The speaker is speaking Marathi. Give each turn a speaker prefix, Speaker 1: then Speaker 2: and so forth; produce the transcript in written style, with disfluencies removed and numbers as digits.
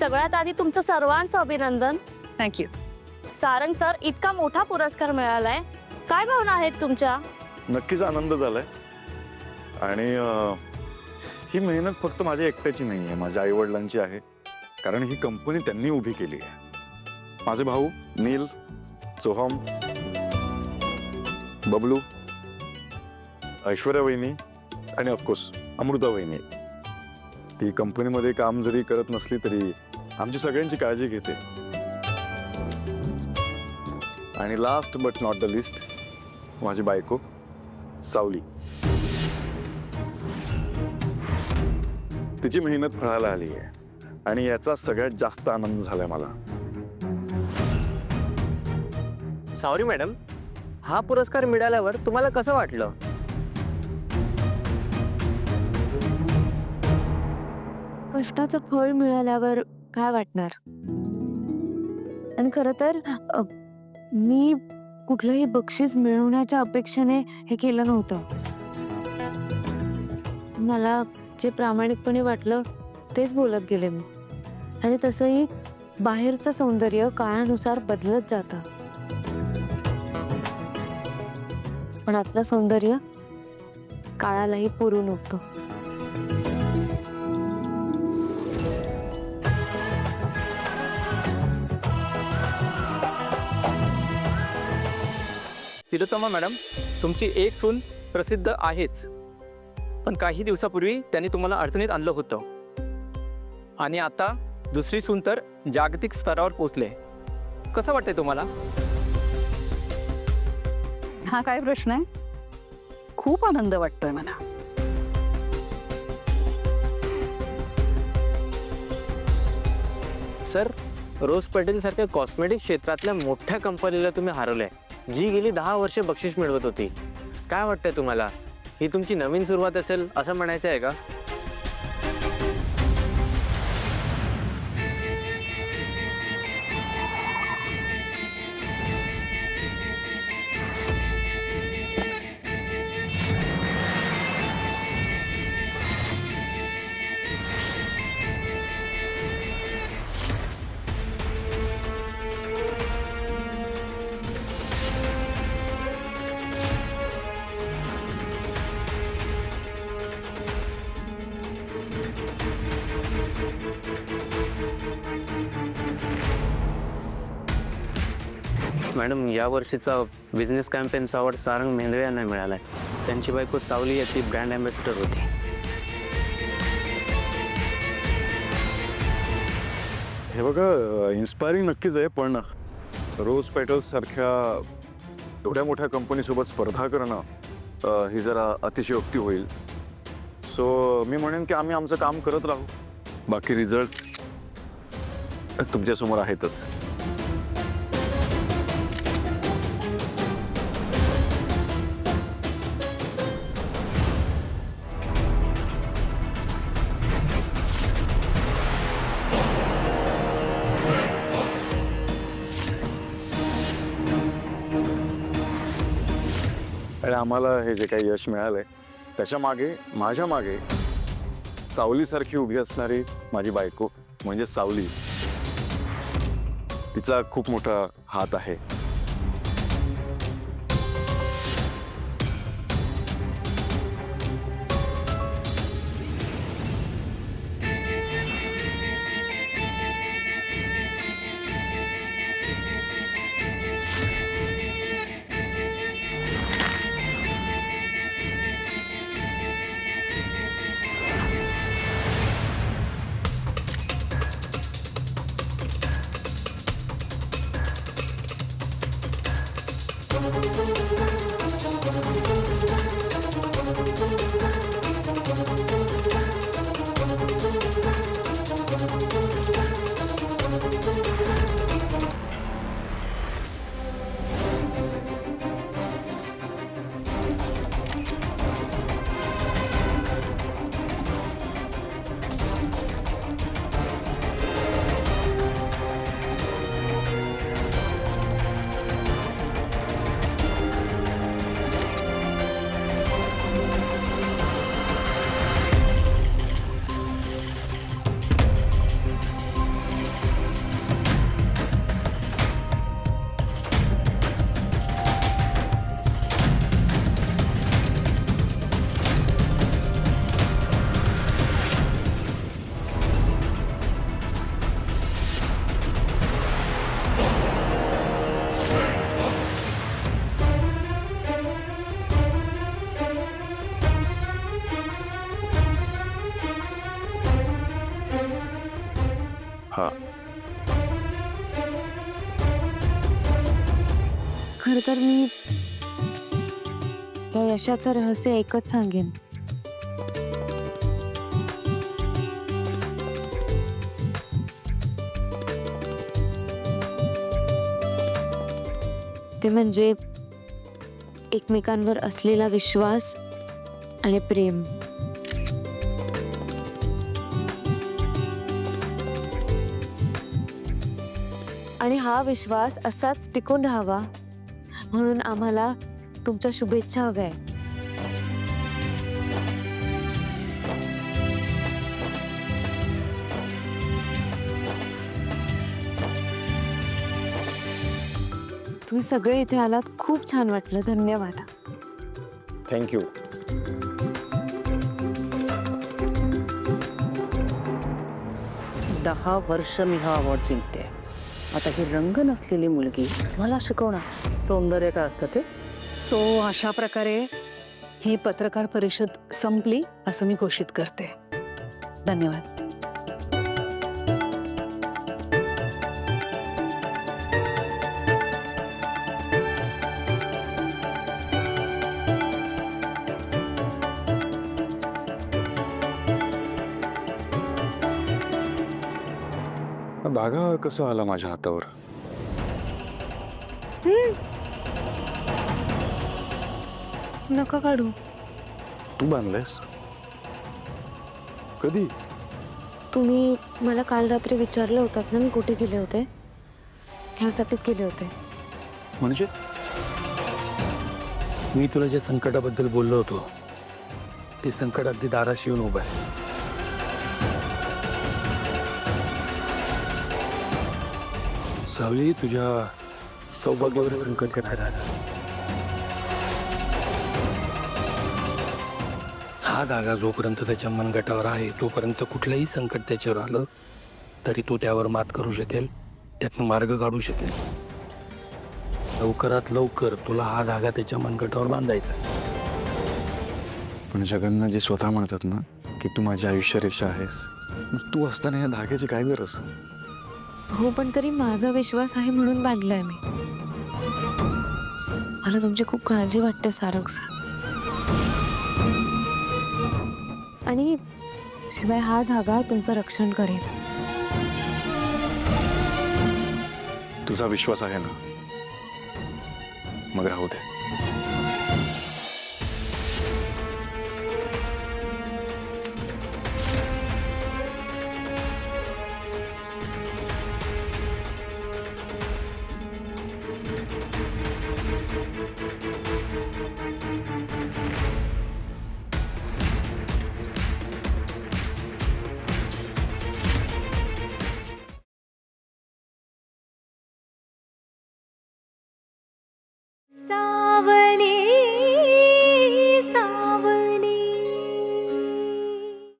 Speaker 1: सगळ्यात आधी तुमचं सर्वांचं अभिनंदन.
Speaker 2: थँक्यू.
Speaker 1: सारंग सर, इतका मोठा पुरस्कार मिळालाय, काय भावना आहेत तुमच्या?
Speaker 3: नक्कीच आनंद झालाय. आणि ही मेहनत फक्त माझ्या एकट्याची नाही आहे, माझ्या आई वडिलांची आहे. कारण ही कंपनी त्यांनी उभी केली आहे. माझे भाऊ नील, सोहम, बबलू, ऐश्वर्या वहिनी आणि ऑफकोर्स अमृता वहिनी. ती कंपनीमध्ये काम जरी करत नसली तरी आमची सगळ्यांची काळजी घेते. आणि last but not the list, माझी बायको सावली. तिची मेहनत फळाला आली आहे आणि याचा सगळ्यात जास्त आनंद झालाय मला.
Speaker 4: सॉरी मॅडम, हा पुरस्कार मिळाल्यावर तुम्हाला कसं वाटलं?
Speaker 5: कष्टाचं फळ मिळाल्यावर काय वाटणार. आणि खरं तर मी कुठलंही बक्षीस मिळवण्याच्या अपेक्षेने हे केलं नव्हतं. मला जे प्रामाणिकपणे वाटलं तेच बोलत गेले मी. आणि तसंही बाहेरचं सौंदर्य काळानुसार बदलत जातं, पण आतलं सौंदर्य काळालाही पुरून उठतो.
Speaker 4: तिलोत्तमा मॅडम, तुमची एक सून प्रसिद्ध आहेच, पण काही दिवसापूर्वी त्यांनी तुम्हाला अडचणीत आणलं होतं आणि आता दुसरी सून तर जागतिक स्तरावर पोहोचले. कसं वाटतंय तुम्हाला?
Speaker 2: हा काय प्रश्न आहे? खूप आनंद वाटतोय मला.
Speaker 4: सर, रोज पटेल सारख्या कॉस्मेटिक क्षेत्रातल्या मोठ्या कंपनीला तुम्ही हरवलंय, जी गेली 10 वर्षे बक्षीस मिळवत होती. काय वाटतंय तुम्हाला? ही तुमची नवीन सुरुवात असेल असं म्हणायचं आहे का? मॅडम, या वर्षीचा बिझनेस कॅम्पेनचा अवॉर्ड सारंग मेंद्रे यांना मिळाला आहे. त्यांची बायको सावली याची ब्रँड अँबॅसेडर होती.
Speaker 3: हे बघा, इन्स्पायरिंग नक्कीच आहे, पण रोज पेटल्स सारख्या एवढ्या मोठ्या कंपनीसोबत स्पर्धा करणं ही जरा अतिशयोक्ती होईल. सो मी म्हणेन की आम्ही आमचं काम करत राहू. बाकी रिझल्ट्स तुमच्यासमोर आहेतच. आणि आम्हाला हे जे काही यश मिळालंय त्याच्या मागे, माझ्या मागे सावलीसारखी उभी असणारी माझी बायको म्हणजे सावली, तिचा खूप मोठा हात आहे. हा.
Speaker 5: खर तर मी या यशाचं रहस्य एकच सांगेन. ते म्हणजे एकमेकांवर असलेला विश्वास आणि प्रेम. आणि हा विश्वास असाच टिकून राहावा म्हणून आम्हाला तुमच्या शुभेच्छा हव्या आहेत. तुम्ही सगळे इथे आलात, खूप छान वाटलं. धन्यवाद.
Speaker 3: थँक्यू.
Speaker 6: दहा वर्ष मी हा अवॉर्ड जिंकते. आता ही रंग नसलेली मुलगी मला शिकवणार सौंदर्य काय असतं ते.
Speaker 2: सो अशा प्रकारे ही पत्रकार परिषद संपली असं मी घोषित करते. धन्यवाद.
Speaker 3: धागा कसा आला माझ्या हातावर?
Speaker 5: नका काढू.
Speaker 3: तू बांधलेस? कधी?
Speaker 5: तुम्ही मला काल रात्री विचारलं होतात ना मी कुठे गेले होते. ह्यासाठीच गेले होते.
Speaker 3: म्हणजे
Speaker 7: मी तुला जे संकटाबद्दल बोललो होतो ते संकट अगदी दाराशी येऊन उभं आहे. सावली, तुझ्या सौभाग्यावर संकट येणार आहे. हा धागा जोपर्यंत त्याच्या मनगटावर आहे तोपर्यंत कुठलंही संकट त्याच्यावर आलं तरी तो त्यावर मात करू शकेल, त्यातून मार्ग काढू शकेल. लवकरात लवकर तुला हा धागा त्याच्या मनगटावर बांधायचा.
Speaker 3: पण जगन्नाथजी स्वतः म्हणतात ना की तू माझी आयुष्य रेषा आहेस. मग तू असताना या धाग्याची काय गरज?
Speaker 5: हो, पण तरी माझा विश्वास आहे म्हणून बांधलाय मी. मला तुमची खूप काळजी वाटते सारंग सर. आणि शिवाय हा धागा तुमचं रक्षण करेल.
Speaker 3: तुझा विश्वास आहे ना? मग राहू दे.